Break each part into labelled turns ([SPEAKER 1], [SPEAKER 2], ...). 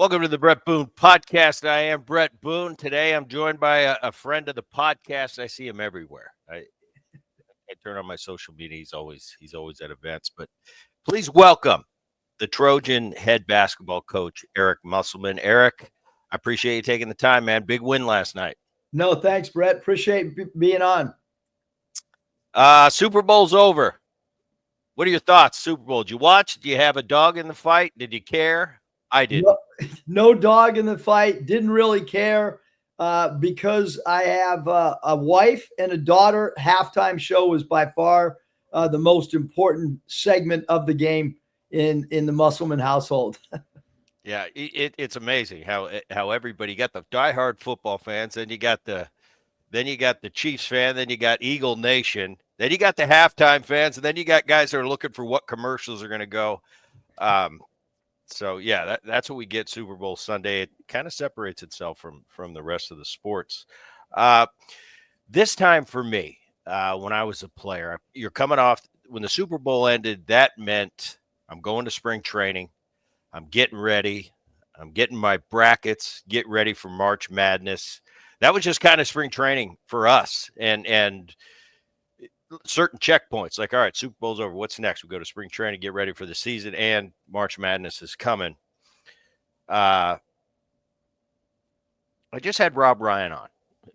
[SPEAKER 1] Welcome to the Bret Boone podcast. I am Bret Boone. Today I'm joined by a friend of the podcast. I see him everywhere. I turn on my social media. He's always at events. But please welcome the Trojan head basketball coach, Eric Musselman. Eric, I appreciate you taking the time, man. Big win last night.
[SPEAKER 2] No, thanks, Bret. Appreciate being on.
[SPEAKER 1] Super Bowl's over. What are your thoughts, Super Bowl? Did you watch? Do you have a dog in the fight? Did you care? I didn't.
[SPEAKER 2] No dog in the fight. Didn't really care because I have a wife and a daughter. Halftime show was by far the most important segment of the game in the Musselman household.
[SPEAKER 1] Yeah, it's amazing how everybody got the diehard football fans, then you got the Chiefs fan, then you got Eagle Nation, then you got the halftime fans, and then you got guys that are looking for what commercials are going to go. So yeah, that's what we get Super Bowl Sunday. It kind of separates itself from the rest of the sports. This time for me, when I was a player, you're coming off when the Super Bowl ended. That meant I'm going to spring training. I'm getting ready. I'm getting my brackets, get ready for March Madness. That was just kind of spring training for us, and certain checkpoints like, all right, Super Bowl's over. What's next? We go to spring training, get ready for the season, and March Madness is coming. I just had Rob Ryan on,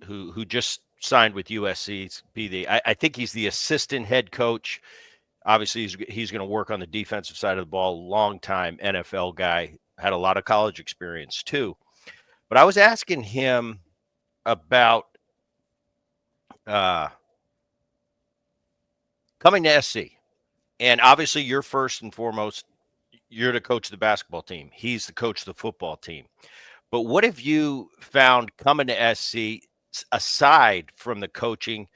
[SPEAKER 1] who just signed with USC. I think he's the assistant head coach. Obviously, he's going to work on the defensive side of the ball. Long-time NFL guy, had a lot of college experience too. But I was asking him about coming to SC. And obviously, you're first and foremost, you're the coach of the basketball team. He's the coach of the football team. But what have you found coming to SC, aside from the coaching,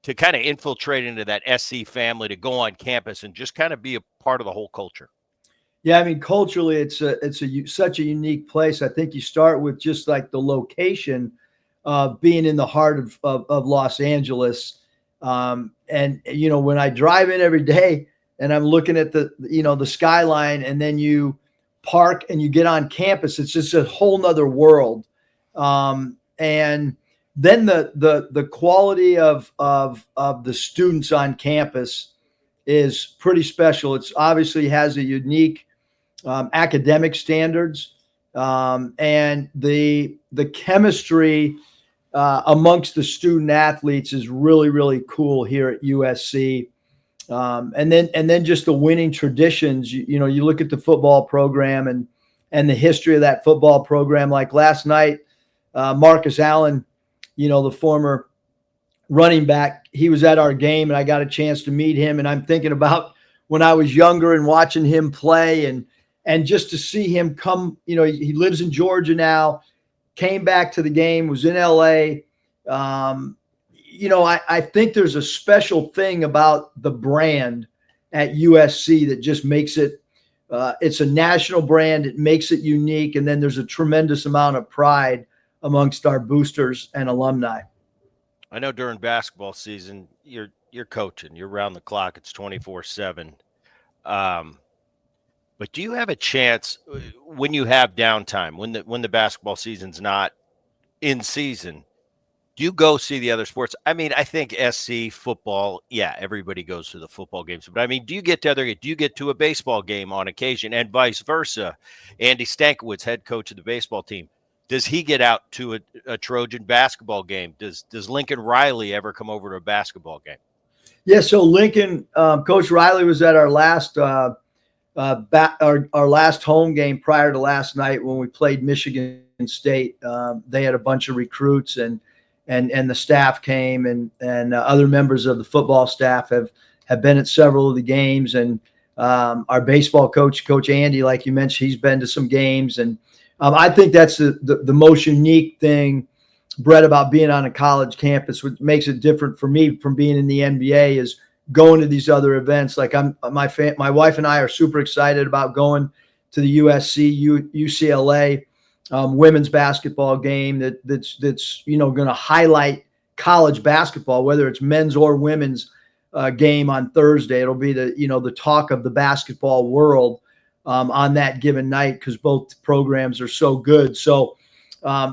[SPEAKER 1] to kind of infiltrate into that SC family, to go on campus and just kind of be a part of the whole culture?
[SPEAKER 2] Yeah, I mean, culturally, it's such a unique place. I think you start with just like the location of being in the heart of Los Angeles. And, when I drive in every day and I'm looking at the skyline, and then you park and you get on campus, it's just a whole nother world. And then the quality of the students on campus is pretty special. It's obviously has a unique academic standards, and the chemistry amongst the student athletes is really, really cool here at USC. And then just the winning traditions. You look at the football program and the history of that football program. Like last night, Marcus Allen, the former running back, he was at our game, and I got a chance to meet him. And I'm thinking about when I was younger and watching him play, and just to see him come. He lives in Georgia now. Came back to the game, was in LA. I think there's a special thing about the brand at USC that just makes it, it's a national brand. It makes it unique. And then there's a tremendous amount of pride amongst our boosters and alumni.
[SPEAKER 1] I know during basketball season, you're coaching, you're around the clock. It's 24/7. But do you have a chance when you have downtime, when the basketball season's not in season, do you go see the other sports? I mean, I think SC football, yeah, everybody goes to the football games. But I mean, do you get to a baseball game on occasion, and vice versa? Andy Stankiewicz, head coach of the baseball team, does he get out to a Trojan basketball game? Does Lincoln Riley ever come over to a basketball game?
[SPEAKER 2] Yeah, so Lincoln, Coach Riley was at our last our last home game prior to last night when we played Michigan State. They had a bunch of recruits, and the staff came, and other members of the football staff have been at several of the games. And our baseball coach, Coach Andy, like you mentioned, he's been to some games. And I think that's the most unique thing, Bret, about being on a college campus. What makes it different for me from being in the NBA is going to these other events. Like my wife and I are super excited about going to the USC UCLA women's basketball game that's going to highlight college basketball, whether it's men's or women's game on Thursday. It'll be the talk of the basketball world. on that given night because both programs are so good. So,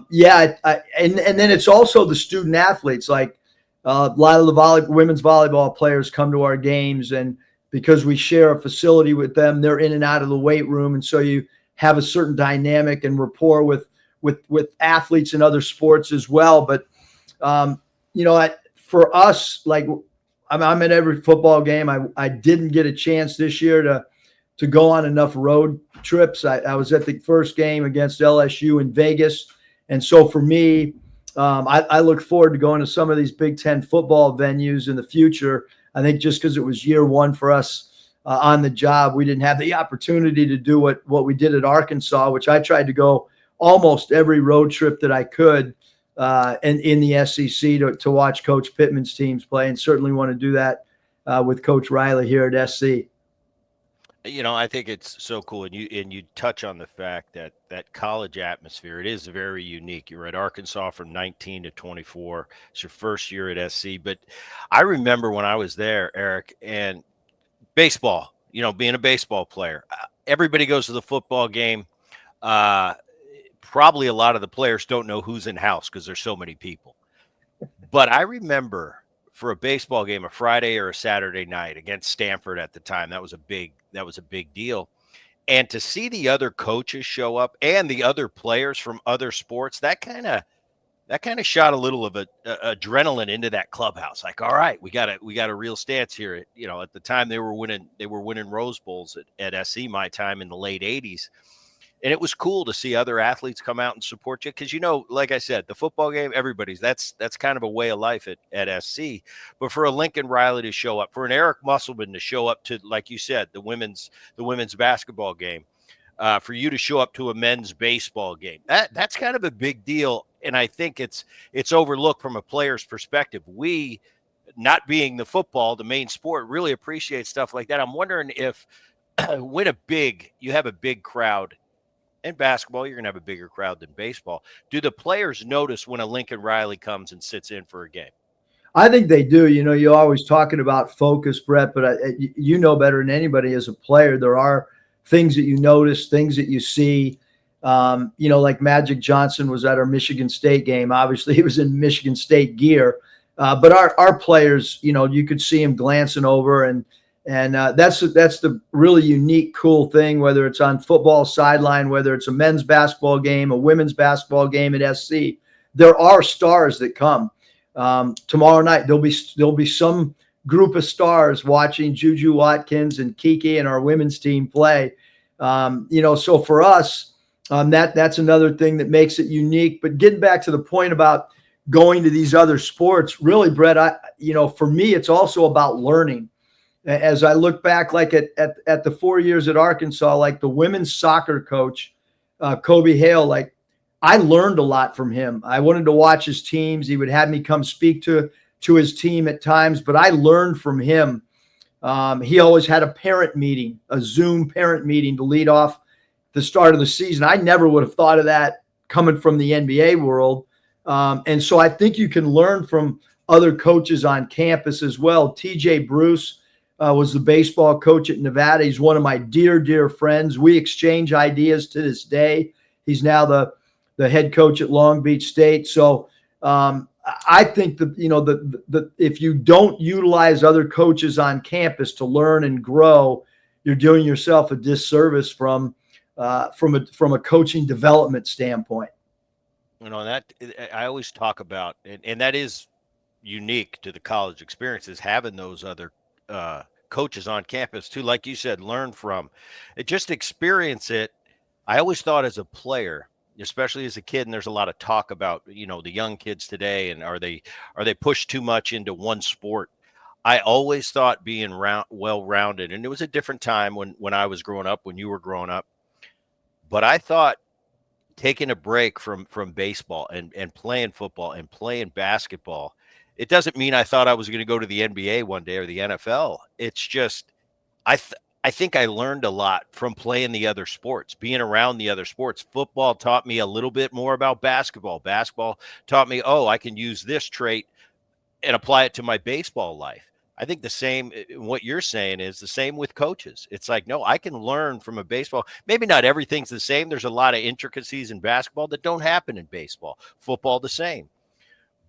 [SPEAKER 2] yeah, and then it's also the student athletes. Like a lot of the women's volleyball players come to our games, and because we share a facility with them, they're in and out of the weight room, and so you have a certain dynamic and rapport with athletes in other sports as well. But for us, like I'm at every football game. I didn't get a chance this year to go on enough road trips. I was at the first game against LSU in Vegas. And so for me, I look forward to going to some of these Big Ten football venues in the future. I think just because it was year one for us on the job, we didn't have the opportunity to do what we did at Arkansas, which I tried to go almost every road trip that I could in the SEC to watch Coach Pittman's teams play, and certainly want to do that with Coach Riley here at SC.
[SPEAKER 1] I think it's so cool, and you touch on the fact that that college atmosphere, it is very unique. You were at Arkansas from 19 to 24. It's your first year at SC, but I remember when I was there, Eric, and baseball. Being a baseball player, everybody goes to the football game. Probably a lot of the players don't know who's in house because there's so many people. But I remember for a baseball game, a Friday or a Saturday night against Stanford at the time, that was a big deal. And to see the other coaches show up and the other players from other sports, that kind of shot a little of adrenaline into that clubhouse. Like, all right, we got a real stance here. At the time they were winning Rose Bowls at SC my time in the late 80s. And it was cool to see other athletes come out and support you because, like I said, the football game, that's kind of a way of life at SC. But for a Lincoln Riley to show up, for an Eric Musselman to show up to, like you said, the women's basketball game, for you to show up to a men's baseball game, that's kind of a big deal. And I think it's overlooked from a player's perspective. We, not being the main sport, really appreciate stuff like that. I'm wondering if when you have a big crowd. In basketball, you're going to have a bigger crowd than baseball. Do the players notice when a Lincoln Riley comes and sits in for a game?
[SPEAKER 2] I think they do. You're always talking about focus, Brett, but you know better than anybody as a player. There are things that you notice, things that you see. Like Magic Johnson was at our Michigan State game. Obviously, he was in Michigan State gear. But our players, you could see him glancing over, and that's the really unique, cool thing, whether it's on football sideline, whether it's a men's basketball game, a women's basketball game at SC. There are stars that come. Tomorrow night, there'll be some group of stars watching Juju Watkins and Kiki and our women's team play. So for us, that's another thing that makes it unique. But getting back to the point about going to these other sports, really, Brett, for me, it's also about learning. As I look back, like at the 4 years at Arkansas, like the women's soccer coach, Kobe Hale, like I learned a lot from him. I wanted to watch his teams. He would have me come speak to his team at times, but I learned from him. He always had a parent meeting, a Zoom parent meeting to lead off the start of the season. I never would have thought of that coming from the NBA world. And so I think you can learn from other coaches on campus as well. TJ Bruce was the baseball coach at Nevada. He's one of my dear, dear friends. We exchange ideas to this day. He's now the head coach at Long Beach State. So I think that if you don't utilize other coaches on campus to learn and grow, you're doing yourself a disservice from a coaching development standpoint.
[SPEAKER 1] That I always talk about, and that is unique to the college experience, is having those other coaches on campus too, like you said, learn from it, just experience it. I always thought as a player, especially as a kid, and there's a lot of talk about the young kids today, and are they pushed too much into one sport. I always thought being well-rounded, and it was a different time when I was growing up, when you were growing up, but I thought taking a break from baseball and playing football and playing basketball, it doesn't mean I thought I was going to go to the NBA one day or the NFL. It's just I think I learned a lot from playing the other sports, being around the other sports. Football taught me a little bit more about basketball. Basketball taught me, I can use this trait and apply it to my baseball life. I think the same, what you're saying is the same with coaches. It's like, no, I can learn from a baseball. Maybe not everything's the same. There's a lot of intricacies in basketball that don't happen in baseball. Football, the same.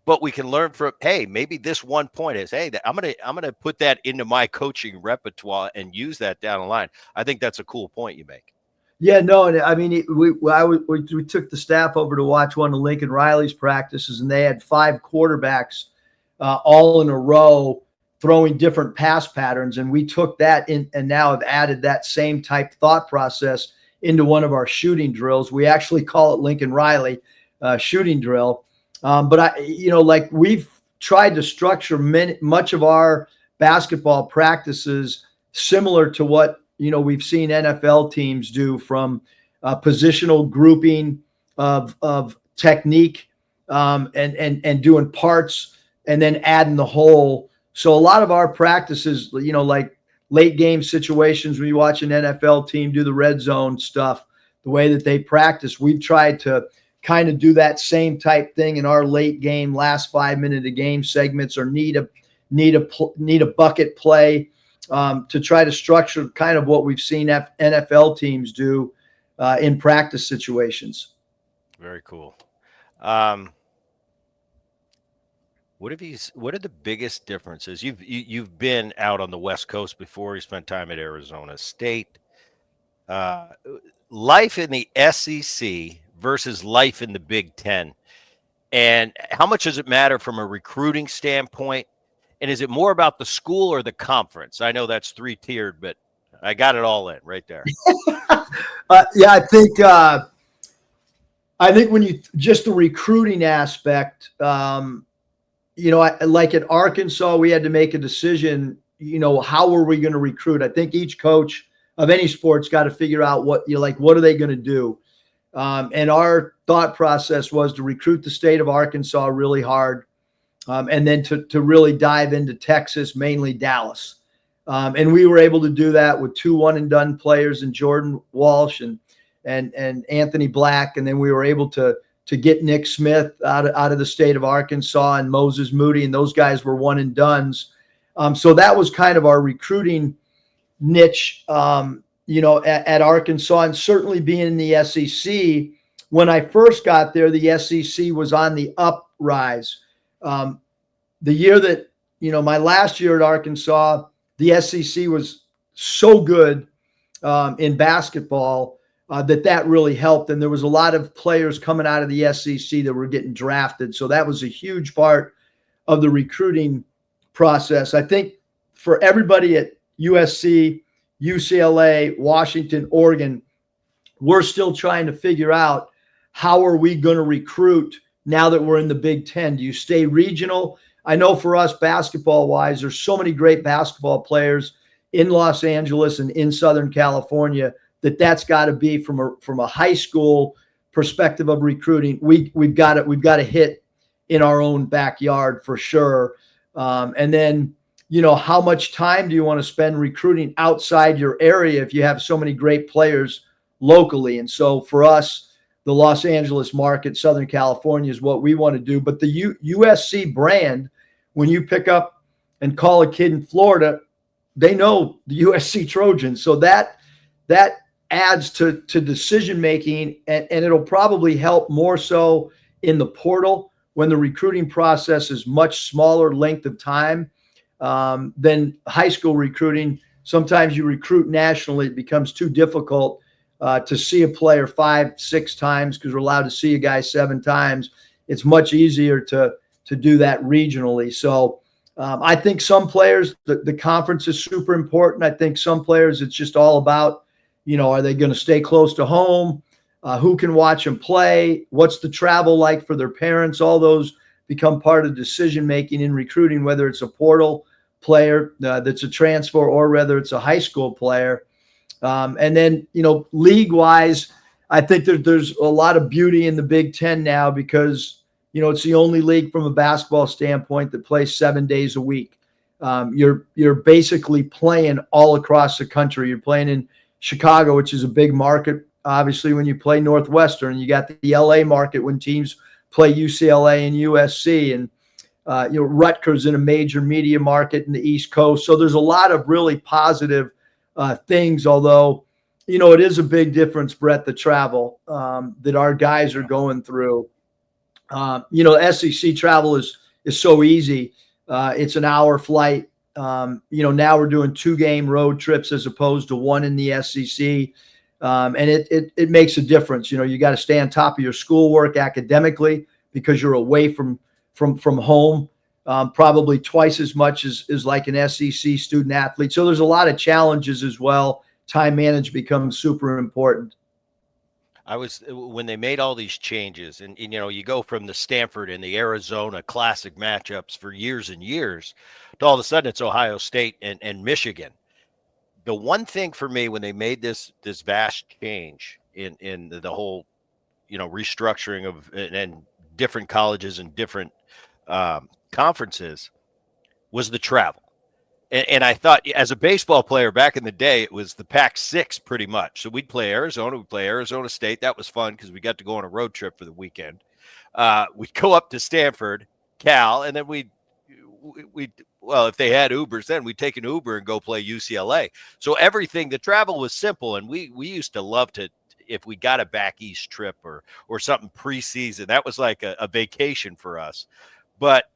[SPEAKER 1] But we can learn from, hey, maybe this one point is, hey, I'm gonna put that into my coaching repertoire and use that down the line. I think that's a cool point you make.
[SPEAKER 2] Yeah, no, and I mean, we took the staff over to watch one of Lincoln Riley's practices, and they had 5 quarterbacks all in a row throwing different pass patterns, and we took that in and now have added that same type thought process into one of our shooting drills. We actually call it Lincoln Riley shooting drill, but like we've tried to structure much of our basketball practices similar to what we've seen NFL teams do, from positional grouping of technique, and doing parts and then adding the whole. So a lot of our practices, like late game situations where you watch an NFL team do the red zone stuff, the way that they practice, we've tried to kind of do that same type thing in our late game, last 5 minute of game segments, or need a bucket play. To try to structure kind of what we've seen NFL teams do in practice situations.
[SPEAKER 1] Very cool. What are the biggest differences? You've been out on the West Coast before. You spent time at Arizona State. Life in the SEC versus life in the Big Ten, and how much does it matter from a recruiting standpoint? And is it more about the school or the conference? I know that's 3-tiered, but I got it all in right there.
[SPEAKER 2] Yeah, I think when you just the recruiting aspect, like at Arkansas, we had to make a decision. How are we going to recruit? I think each coach of any sport's got to figure out what are they going to do? And our thought process was to recruit the state of Arkansas really hard. And then to really dive into Texas, mainly Dallas. And we were able to do that with 2 one-and-done players in Jordan Walsh and Anthony Black. And then we were able to get Nick Smith out of the state of Arkansas, and Moses Moody, and those guys were one-and-dones. So that was kind of our recruiting niche, at Arkansas, and certainly being in the SEC. When I first got there, the SEC was on the uprise. The year that, my last year at Arkansas, the SEC was so good in basketball that really helped. And there was a lot of players coming out of the SEC that were getting drafted. So that was a huge part of the recruiting process. I think for everybody at USC, UCLA, Washington, Oregon, we're still trying to figure out, how are we going to recruit now that we're in the Big Ten? Do you stay regional? I know for us, basketball-wise, there's so many great basketball players in Los Angeles and in Southern California that's got to be from a high school perspective of recruiting. We've got to hit in our own backyard for sure. And then, how much time do you want to spend recruiting outside your area if you have so many great players locally? And so for us, the Los Angeles market, Southern California, is what we want to do. But the USC brand, when you pick up and call a kid in Florida, they know the USC Trojans. So that adds to decision-making, and it'll probably help more so in the portal when the recruiting process is much smaller length of time than high school recruiting. Sometimes you recruit nationally, it becomes too difficult to see a player 5-6 times because we're allowed to see a guy 7 times. It's much easier to do that regionally. So I think some players, the conference is super important. I think some players, it's just all about, are they going to stay close to home? Who can watch them play? What's the travel like for their parents? All those become part of decision-making in recruiting, whether it's a portal player that's a transfer or whether it's a high school player. And then, league-wise, I think there's a lot of beauty in the Big Ten now because, it's the only league from a basketball standpoint that plays 7 days a week. You're basically playing all across the country. You're playing in Chicago, which is a big market. Obviously, when you play Northwestern, you got the LA market when teams play UCLA and USC. And Rutgers in a major media market in the East Coast. So there's a lot of really positive things, although, it is a big difference, Brett, the travel that our guys are going through. SEC travel is so easy. It's an hour flight. Now we're doing 2-game road trips as opposed to one in the SEC. And it makes a difference. You got to stay on top of your schoolwork academically because you're away from home, probably twice as much as like an SEC student athlete. So there's a lot of challenges as well. Time management becomes super important.
[SPEAKER 1] When they made all these changes, and you go from the Stanford and the Arizona classic matchups for years and years to all of a sudden it's Ohio State and Michigan. The one thing for me when they made this vast change in the whole restructuring of and different colleges and different conferences was the travel. And I thought, as a baseball player back in the day, it was the Pac-6 pretty much. So we'd play Arizona, we'd play Arizona State. That was fun because we got to go on a road trip for the weekend. We'd go up to Stanford, Cal, and then well, if they had Ubers, then we'd take an Uber and go play UCLA. So everything, the travel was simple, and we used to love to, if we got a back east trip or something preseason, that was like a vacation for us. But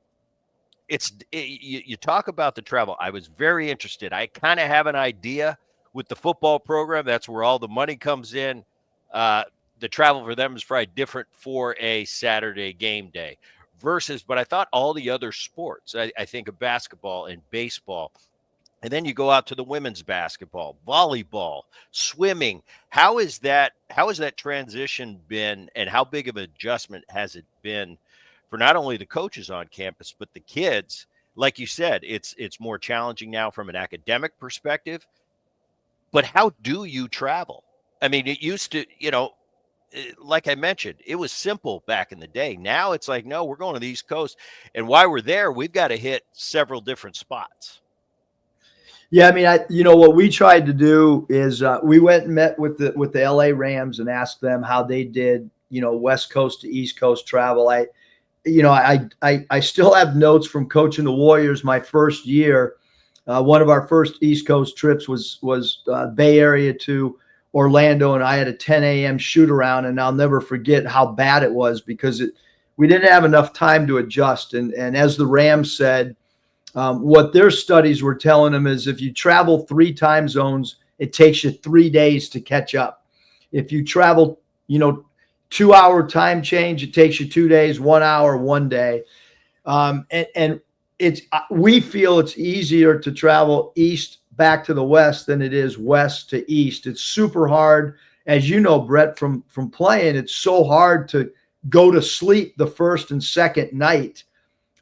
[SPEAKER 1] you talk about the travel. I was very interested. I kind of have an idea with the football program. That's where all the money comes in. The travel for them is probably different for a Saturday game day versus, but I thought all the other sports, I think of basketball and baseball, and then you go out to the women's basketball, volleyball, swimming. How has that transition been, and how big of an adjustment has it been for not only the coaches on campus, but the kids? Like you said, it's more challenging now from an academic perspective. But how do you travel? I mean, it used to, like I mentioned, it was simple back in the day. Now it's like, no, we're going to the East Coast. And while we're there, we've got to hit several different spots.
[SPEAKER 2] Yeah, I mean, what we tried to do is we went and met with the LA Rams and asked them how they did, West Coast to East Coast travel. I still have notes from coaching the Warriors my first year. One of our first East Coast trips was Bay Area to Orlando, and I had a 10 a.m. shoot around, and I'll never forget how bad it was because we didn't have enough time to adjust. And as the Rams said, what their studies were telling them is if you travel 3 time zones, it takes you 3 days to catch up. If you travel, 2-hour time change, it takes you 2 days, 1 hour, 1 day. And we feel it's easier to travel east back to the west than it is west to east. It's super hard. As you know, Brett, from playing, it's so hard to go to sleep the first and second night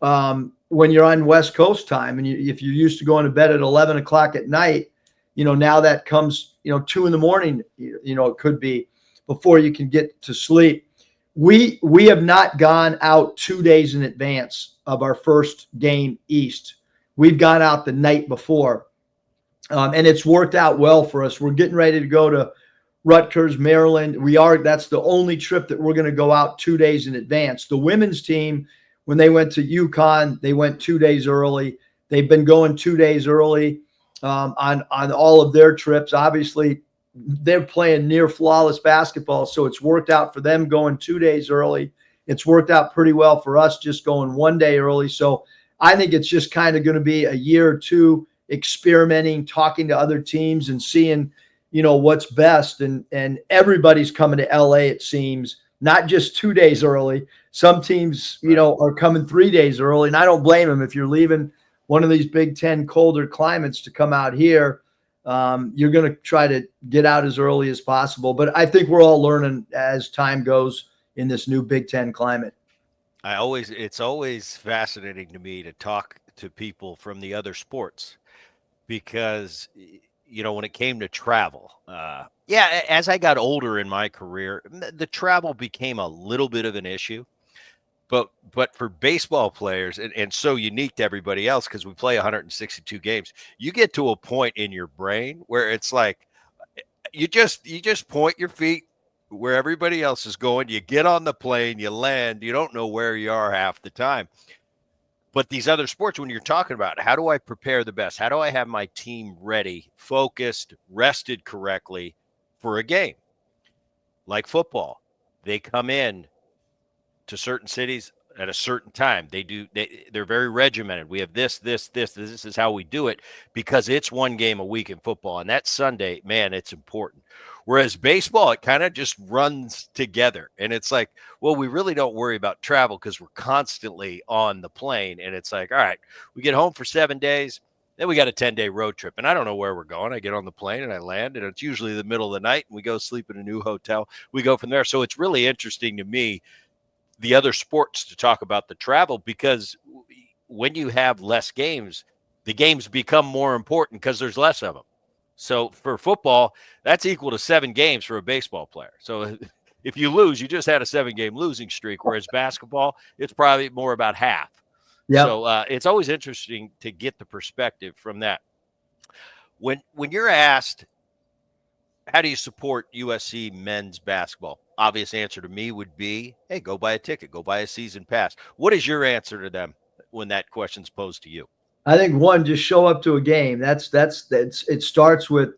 [SPEAKER 2] when you're on West Coast time. And if you're used to going to bed at 11 o'clock at night, now that comes, 2 in the morning, it could be before you can get to sleep. We have not gone out 2 days in advance of our first game east. We've gone out the night before. And it's worked out well for us. We're getting ready to go to Rutgers, Maryland. That's the only trip that we're going to go out 2 days in advance. The women's team, when they went to UConn, they went 2 days early. They've been going 2 days early on all of their trips. Obviously, they're playing near flawless basketball, so it's worked out for them going 2 days early. It's worked out pretty well for us just going 1 day early. So I think it's just kind of going to be a year or two experimenting, talking to other teams and seeing, what's best. And everybody's coming to LA, it seems, not just 2 days early. Some teams, are coming 3 days early. And I don't blame them. If you're leaving one of these Big Ten colder climates to come out here, you're going to try to get out as early as possible. But I think we're all learning as time goes in this new Big Ten climate.
[SPEAKER 1] It's always fascinating to me to talk to people from the other sports because, when it came to travel, as I got older in my career, the travel became a little bit of an issue. But for baseball players, and so unique to everybody else because we play 162 games, you get to a point in your brain where it's like you just point your feet where everybody else is going. You get on the plane, you land, you don't know where you are half the time. But these other sports, when you're talking about how do I prepare the best? How do I have my team ready, focused, rested correctly for a game? Like football, they come in to certain cities at a certain time. They're very regimented. We have this is how we do it because it's one game a week in football. And that Sunday, man, it's important. Whereas baseball, it kind of just runs together. And it's like, well, we really don't worry about travel because we're constantly on the plane. And it's like, all right, we get home for 7 days. Then we got a 10-day road trip. And I don't know where we're going. I get on the plane and I land, and it's usually the middle of the night. And we go sleep in a new hotel. We go from there. So it's really interesting to me, the other sports, to talk about the travel, because when you have less games, the games become more important because there's less of them. So for football, that's equal to 7 games for a baseball player. So if you lose, you just had a 7-game losing streak, whereas basketball, it's probably more about half.
[SPEAKER 2] Yep.
[SPEAKER 1] So it's always interesting to get the perspective from that. When you're asked, how do you support USC men's basketball? Obvious answer to me would be, hey, go buy a ticket, go buy a season pass. What is your answer to them when that question's posed to you?
[SPEAKER 2] I think one, just show up to a game. That's it starts with,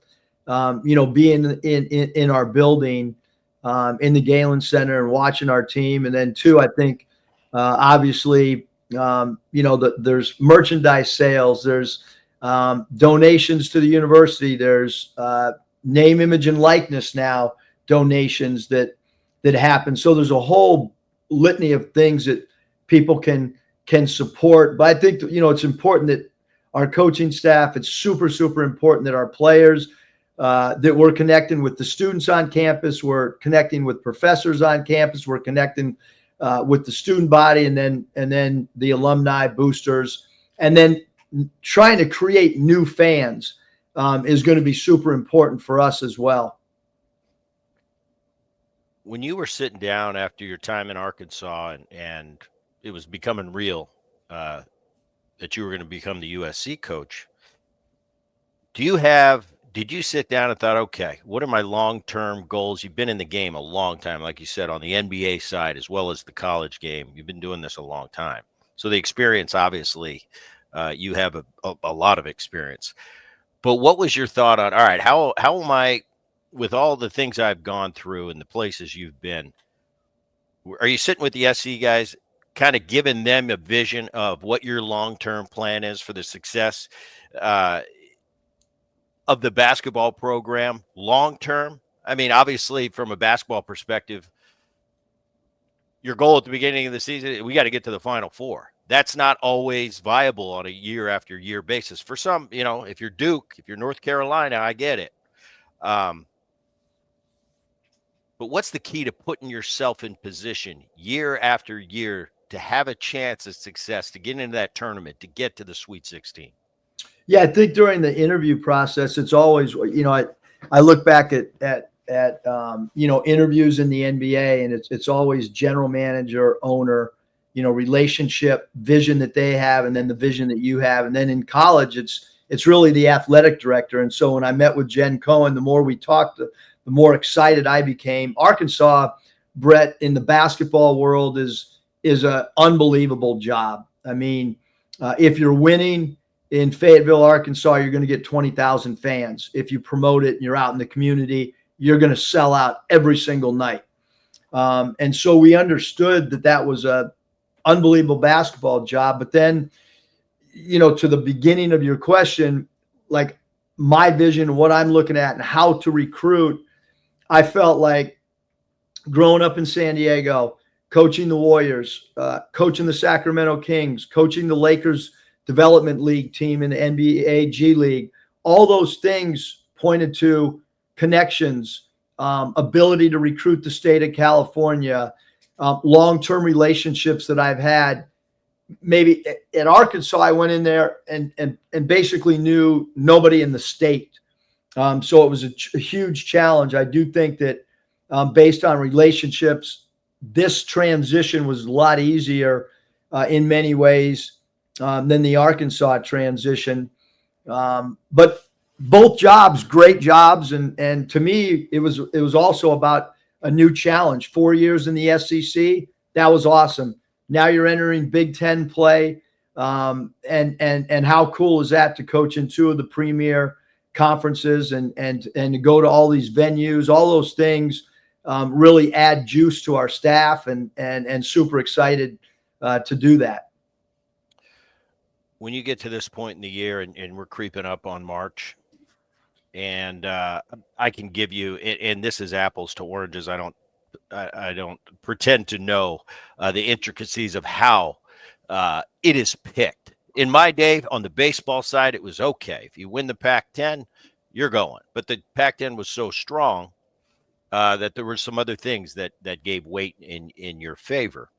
[SPEAKER 2] being in our building, in the Galen Center and watching our team. And then 2, I think, obviously, there's merchandise sales, there's donations to the university, there's name, image, and likeness now donations that happen. So there's a whole litany of things that people can support. But I think, it's important that our coaching staff, it's super, super important that our players, that we're connecting with the students on campus, we're connecting with professors on campus, we're connecting with the student body, and then the alumni boosters, and then trying to create new fans is going to be super important for us as well.
[SPEAKER 1] When you were sitting down after your time in Arkansas and it was becoming real that you were going to become the USC coach, did you sit down and thought, okay, what are my long-term goals? You've been in the game a long time, like you said, on the NBA side as well as the college game. You've been doing this a long time. So the experience, obviously, you have a lot of experience. But what was your thought on, all right, how am I, with all the things I've gone through and the places you've been, are you sitting with the SC guys, kind of giving them a vision of what your long-term plan is for the success of the basketball program long-term? I mean, obviously, from a basketball perspective, your goal at the beginning of the season, we got to get to the Final Four. That's not always viable on a year after year basis. For some, if you're Duke, if you're North Carolina, I get it. But what's the key to putting yourself in position year after year to have a chance of success, to get into that tournament, to get to the Sweet 16?
[SPEAKER 2] Yeah, I think during the interview process, it's always, I look back at interviews in the NBA, and it's always general manager, owner, relationship, vision that they have, and then the vision that you have. And then in college, it's really the athletic director. And so when I met with Jen Cohen, the more we talked, the more excited I became. Arkansas, Bret, in the basketball world is an unbelievable job. I mean, if you're winning in Fayetteville, Arkansas, you're going to get 20,000 fans. If you promote it and you're out in the community, you're going to sell out every single night. And so we understood that was a unbelievable basketball job. But then, to the beginning of your question, like my vision, what I'm looking at and how to recruit, I felt like growing up in San Diego, coaching the Warriors, coaching the Sacramento Kings, coaching the Lakers Development League team in the NBA G League, all those things pointed to connections, ability to recruit the state of California, long-term relationships that I've had. Maybe at Arkansas, I went in there and basically knew nobody in the state. So it was a huge challenge. I do think that based on relationships, this transition was a lot easier in many ways than the Arkansas transition. But both jobs, great jobs. And to me, it was also about a new challenge. 4 years in the SEC, that was awesome. Now you're entering Big Ten play. And how cool is that to coach in two of the premier conferences and to go to all these venues, all those things really add juice to our staff and super excited to do that.
[SPEAKER 1] When you get to this point in the year and we're creeping up on March, and I can give you, and this is apples to oranges. I don't pretend to know the intricacies of how it is picked. In my day, on the baseball side, it was okay. If you win the Pac-10, you're going. But the Pac-10 was so strong that there were some other things that gave weight in your favor.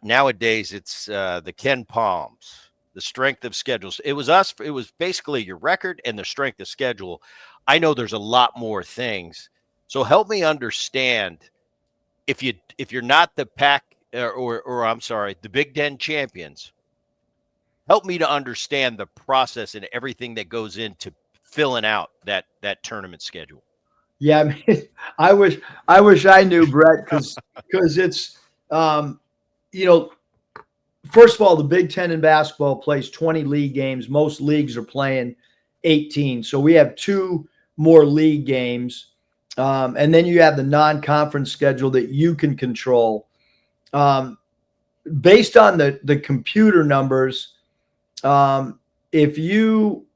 [SPEAKER 1] Nowadays, it's the Ken Palms, the strength of schedules. It was us. It was basically your record and the strength of schedule. I know there's a lot more things. So help me understand, if you're not the Pac or I'm sorry, the Big Ten champions. Help me to understand the process and everything that goes into filling out that tournament schedule.
[SPEAKER 2] Yeah, I mean, I wish I knew, Brett, because it's you know, first of all, the Big Ten in basketball plays 20 league games. Most leagues are playing 18, so we have two more league games, and then you have the non-conference schedule that you can control. Um, Based on the computer numbers, if you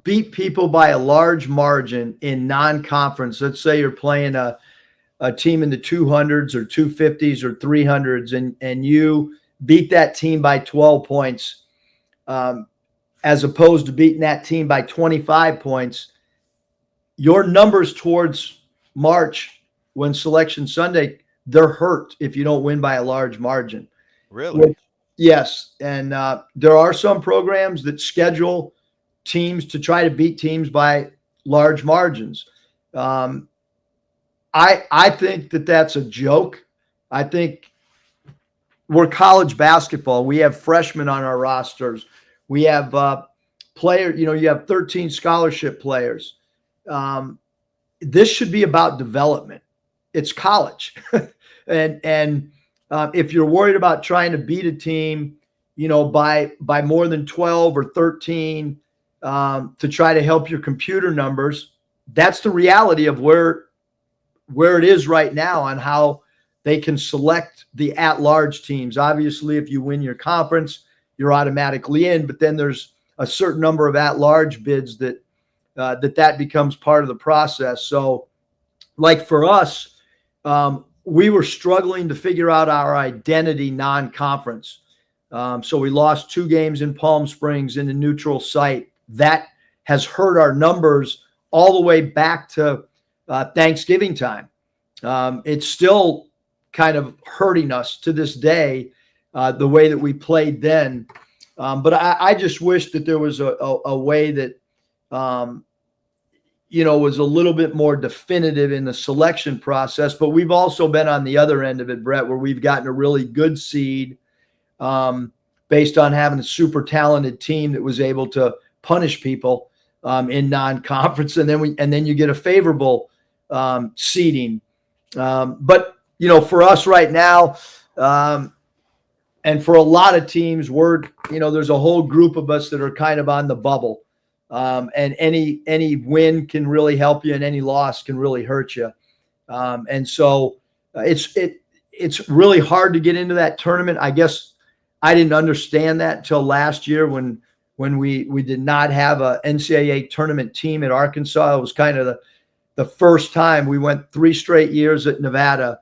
[SPEAKER 2] beat people by a large margin in non-conference, let's say you're playing a team in the 200s or 250s or 300s, and you beat that team by 12 points, as opposed to beating that team by 25 points, your numbers towards March, when Selection Sunday, they're hurt if you don't win by a large margin.
[SPEAKER 1] Really?
[SPEAKER 2] Yes, and there are some programs that schedule teams to try to beat teams by large margins. Um, I think that that's a joke. I think we're college basketball. We have freshmen on our rosters. We have players. You have 13 scholarship players. This should be about development. It's college, and if you're worried about trying to beat a team, by more than 12 or 13, to try to help your computer numbers, that's the reality of where it is right now on how they can select the at-large teams. Obviously, if you win your conference, you're automatically in, but then there's a certain number of at-large bids that becomes part of the process. So, like for us, we were struggling to figure out our identity non-conference. So we lost 2 games in Palm Springs in a neutral site. That has hurt our numbers all the way back to Thanksgiving time. It's still kind of hurting us to this day, the way that we played then. But I just wish that there was a way that, was a little bit more definitive in the selection process. But we've also been on the other end of it, Brett, where we've gotten a really good seed based on having a super talented team that was able to punish people in non-conference, and then you get a favorable seeding. But for us right now, and for a lot of teams, there's a whole group of us that are kind of on the bubble. And any win can really help you, and any loss can really hurt you. And so it's really hard to get into that tournament. I guess I didn't understand that until last year when we did not have a NCAA tournament team at Arkansas. It was kind of the first time. We went 3 straight years at Nevada.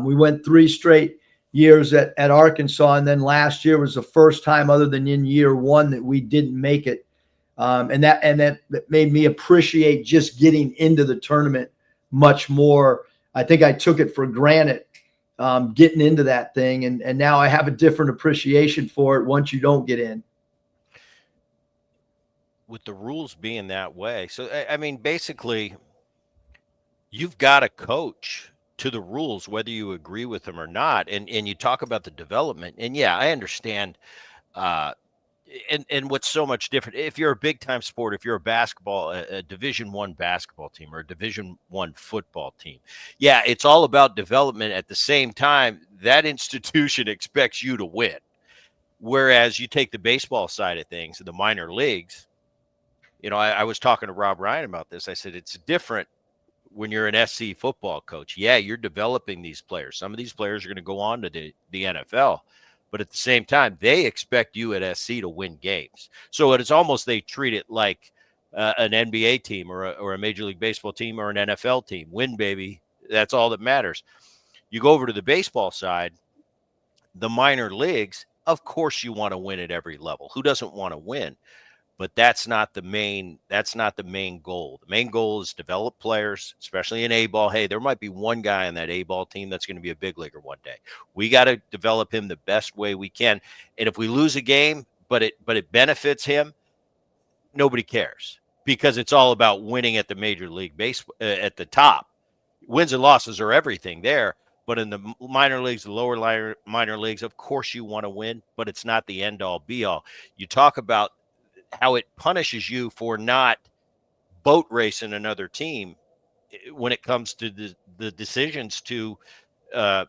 [SPEAKER 2] We went 3 straight years at Arkansas, and then last year was the first time, other than in year 1, that we didn't make it. And that made me appreciate just getting into the tournament much more. I think I took it for granted getting into that thing, and now I have a different appreciation for it once you don't get in.
[SPEAKER 1] With the rules being that way, so I mean, basically, you've got to coach to the rules, whether you agree with them or not. And you talk about the development, and yeah, I understand. Uh, And what's so much different, if you're a big time sport, if you're a Division I basketball team or a Division I football team, yeah, it's all about development. At the same time, that institution expects you to win. Whereas you take the baseball side of things, the minor leagues, I was talking to Rob Ryan about this. I said it's different when you're an SC football coach. Yeah, you're developing these players. Some of these players are going to go on to the NFL, but at the same time, they expect you at SC to win games. So it's almost, they treat it like an NBA team or a Major League Baseball team or an NFL team. Win, baby. That's all that matters. You go over to the baseball side, the minor leagues, of course you want to win at every level. Who doesn't want to win? But that's not the main goal. The main goal is develop players, especially in A ball. Hey, there might be one guy on that A ball team that's going to be a big leaguer one day. We got to develop him the best way we can. And if we lose a game, but it benefits him, nobody cares, because it's all about winning at the major league base at the top. Wins and losses are everything there. But in the minor leagues, the lower minor leagues, of course you want to win, but it's not the end all be all. You talk about how it punishes you for not boat racing another team when it comes to the decisions to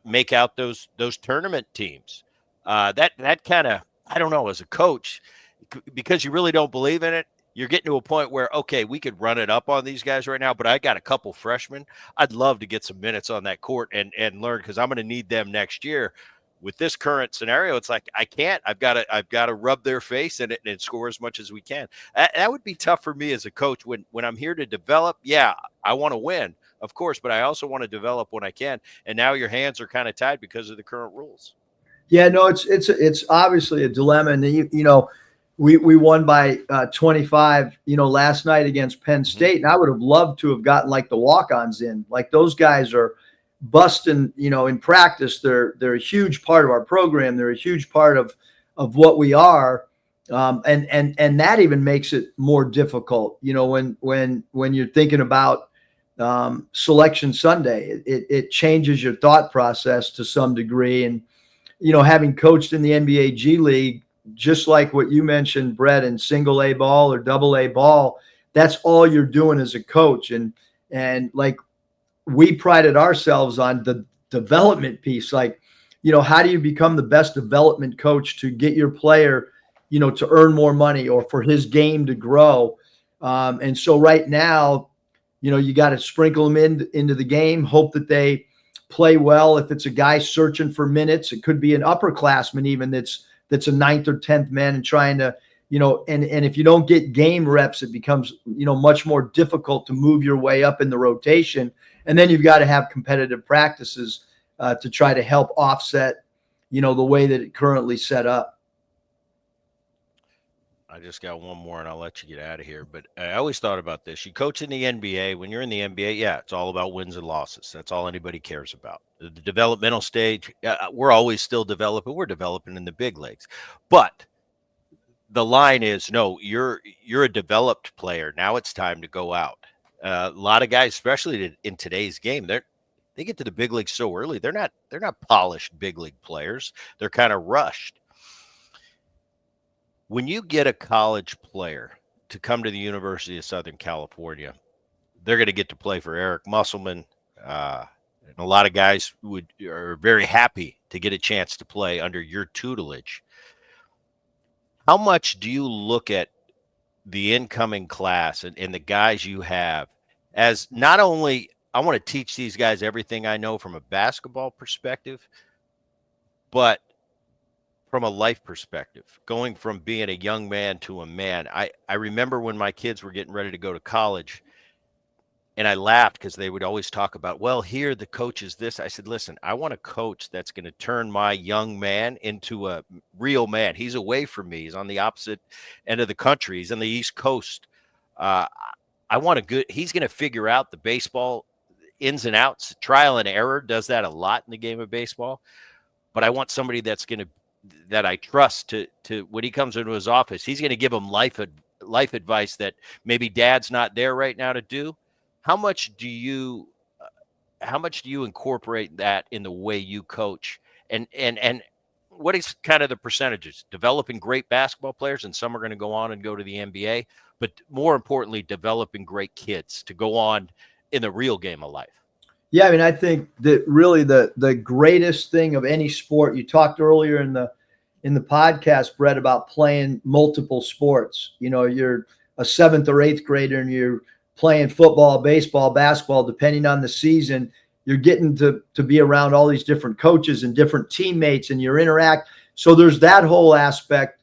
[SPEAKER 1] make out those tournament teams. That kind of, I don't know, as a coach, because you really don't believe in it. You're getting to a point where, okay, we could run it up on these guys right now, but I got a couple freshmen. I'd love to get some minutes on that court and learn, because I'm going to need them next year. With this current scenario, it's like I can't. I've got to rub their face in it and score as much as we can. That would be tough for me as a coach when I'm here to develop. Yeah, I want to win, of course, but I also want to develop when I can. And now your hands are kind of tied because of the current rules.
[SPEAKER 2] Yeah, no, it's obviously a dilemma, and we won by 25, last night against Penn
[SPEAKER 1] Mm-hmm.
[SPEAKER 2] State, and I would have loved to have gotten like the walk-ons in. Like those guys are busting, in practice. They're a huge part of our program. They're a huge part of what we are, and that even makes it more difficult. When you're thinking about Selection Sunday, it changes your thought process to some degree, and having coached in the NBA G League, just like what you mentioned, Brett, in single A ball or double A ball, that's all you're doing as a coach. And like we prided ourselves on the development piece. Like, how do you become the best development coach to get your player, to earn more money or for his game to grow? And so right now, you got to sprinkle them into the game, hope that they play well. If it's a guy searching for minutes, it could be an upperclassman even that's a ninth or 10th man and trying to, and if you don't get game reps, it becomes, much more difficult to move your way up in the rotation. And then you've got to have competitive practices to try to help offset, the way that it currently set up.
[SPEAKER 1] I just got one more and I'll let you get out of here. But I always thought about this. You coach in the NBA. When you're in the NBA, yeah, it's all about wins and losses. That's all anybody cares about. The developmental stage, we're always still developing. We're developing in the big leagues. But the line is, no, you're a developed player. Now it's time to go out. A lot of guys, especially in today's game, they get to the big leagues so early. They're not polished big league players. They're kind of rushed. When you get a college player to come to the University of Southern California, they're going to get to play for Eric Musselman. And a lot of guys are very happy to get a chance to play under your tutelage. How much do you look at the incoming class and the guys you have as, not only I want to teach these guys everything I know from a basketball perspective, but from a life perspective, going from being a young man to a man? I remember when my kids were getting ready to go to college, and I laughed because they would always talk about, well, here the coach is this. I said, listen, I want a coach that's going to turn my young man into a real man. He's away from me. He's on the opposite end of the country. He's on the East Coast. Uh, I want he's going to figure out the baseball ins and outs. Trial and error does that a lot in the game of baseball. But I want somebody that I trust to when he comes into his office, he's going to give him life advice that maybe dad's not there right now to do. How much do you incorporate that in the way you coach? And what is kind of the percentages? Developing great basketball players, and some are going to go on and go to the NBA, but more importantly, developing great kids to go on in the real game of life.
[SPEAKER 2] Yeah, I mean, I think that really the greatest thing of any sport. You talked earlier in the podcast, Brett, about playing multiple sports. You know, you're a 7th or 8th grader and you're playing football, baseball, basketball, depending on the season. You're getting to be around all these different coaches and different teammates, and you interact. So there's that whole aspect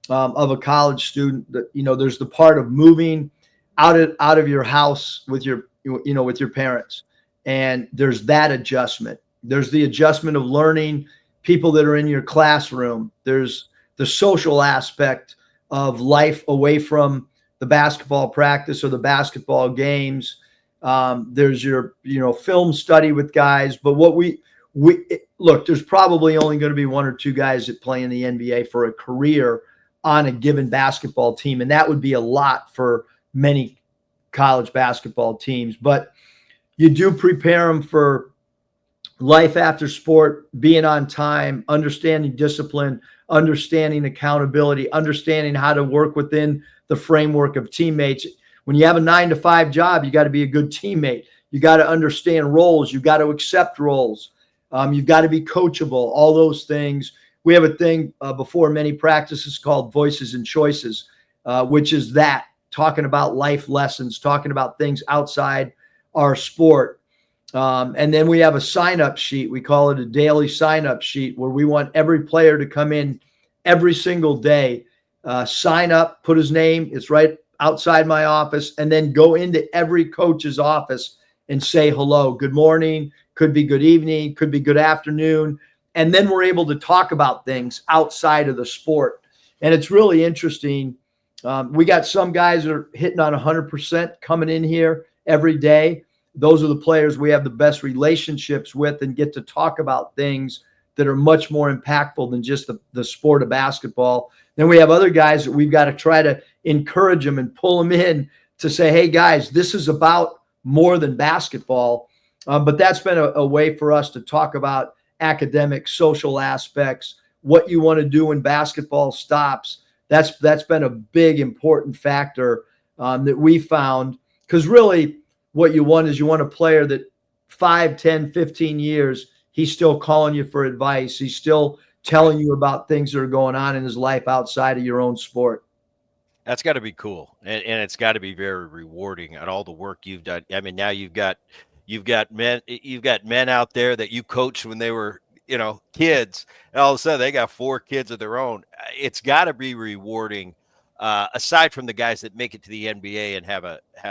[SPEAKER 2] of a college student. That, you know, there's the part of moving out of your house with your with your parents, and there's that adjustment. There's the adjustment of learning people that are in your classroom. There's the social aspect of life away from the basketball practice or the basketball games. There's your, film study with guys. But what we look, there's probably only going to be 1 or 2 guys that play in the NBA for a career on a given basketball team. And that would be a lot for many college basketball teams. But you do prepare them for life after sport, being on time, understanding discipline, understanding accountability, understanding how to work within the framework of teammates. When you have a 9-to-5 job, you got to be a good teammate. You got to understand roles. You got to accept roles. You've got to be coachable, all those things. We have a thing before many practices called Voices and Choices, which is that, talking about life lessons, talking about things outside our sport. And then we have a sign-up sheet. We call it a daily sign-up sheet, where we want every player to come in every single day, sign up, put his name. It's right outside my office, and then go into every coach's office and say hello, good morning, could be good evening, could be good afternoon. And then we're able to talk about things outside of the sport. And it's really interesting. We got some guys that are hitting on 100% coming in here every day. Those are the players we have the best relationships with and get to talk about things that are much more impactful than just the sport of basketball. Then we have other guys that we've got to try to encourage them and pull them in to say, hey, guys, this is about more than basketball. But that's been a way for us to talk about academic, social aspects, what you want to do when basketball stops. That's been a big, important factor that we found, because really what you want is you want a player that 5, 10, 15 years, he's still calling you for advice. He's still telling you about things that are going on in his life outside of your own sport.
[SPEAKER 1] That's got to be cool, and it's got to be very rewarding at all the work you've done. I mean, now you've got men out there that you coached when they were kids, and all of a sudden they got 4 kids of their own. It's got to be rewarding. Aside from the guys that make it to the NBA and have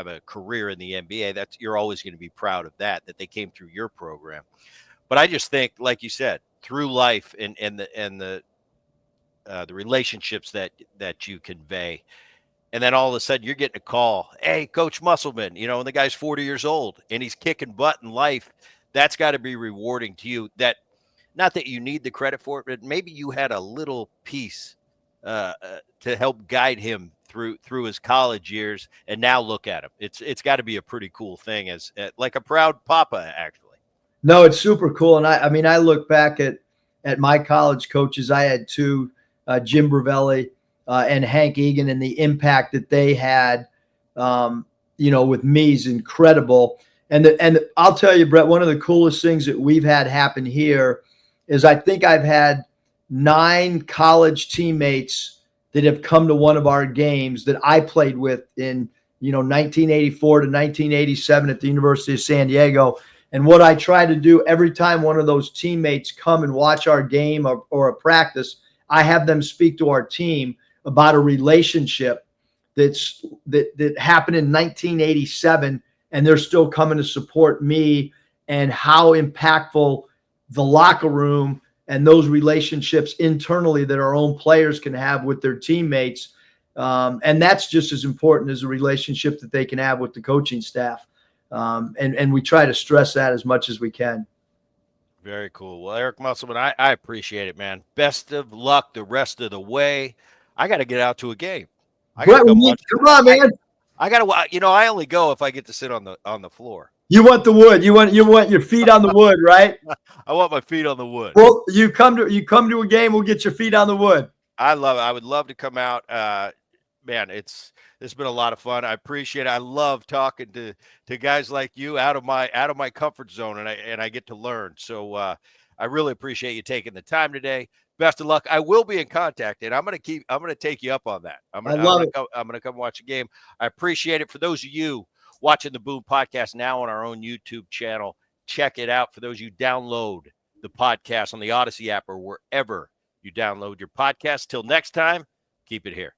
[SPEAKER 1] a career in the NBA, you're always going to be proud of that they came through your program. But I just think, like you said, through life and the relationships that you convey. And then all of a sudden you're getting a call, hey, Coach Musselman, and the guy's 40 years old and he's kicking butt in life. That's got to be rewarding to you. That, not that you need the credit for it, but maybe you had a little piece to help guide him through his college years. And now look at him. It's got to be a pretty cool thing, as like a proud papa, actually.
[SPEAKER 2] No, it's super cool. And I mean, I look back at my college coaches. I had 2, Jim Bravelli and Hank Egan, and the impact that they had, with me is incredible. And I'll tell you, Brett, one of the coolest things that we've had happen here is I think I've had 9 college teammates that have come to one of our games that I played with in, 1984 to 1987 at the University of San Diego. And what I try to do every time one of those teammates come and watch our game or a practice, I have them speak to our team about a relationship that happened in 1987, and they're still coming to support me, and how impactful the locker room and those relationships internally that our own players can have with their teammates. And that's just as important as a relationship that they can have with the coaching staff. And we try to stress that as much as we can.
[SPEAKER 1] Very cool. Well, Eric Musselman, I appreciate it, man. Best of luck the rest of the way. I got to get out to a game. I got to come watch.
[SPEAKER 2] Come on, man.
[SPEAKER 1] I got to. I only go if I get to sit on the floor.
[SPEAKER 2] You want the wood. You want your feet on the wood, right?
[SPEAKER 1] I want my feet on the wood.
[SPEAKER 2] Well, you come to a game, we'll get your feet on the wood.
[SPEAKER 1] I love it. I would love to come out. Man, it's been a lot of fun. I appreciate it. I love talking to guys like you out of my comfort zone, and I get to learn. So I really appreciate you taking the time today. Best of luck. I will be in contact, and I'm gonna take you up on that.
[SPEAKER 2] I love it.
[SPEAKER 1] I'm gonna come watch a game. I appreciate it. For those of you watching the Boone podcast now on our own YouTube channel, check it out. For those of you download the podcast on the Odyssey app or wherever you download your podcast. Till next time, keep it here.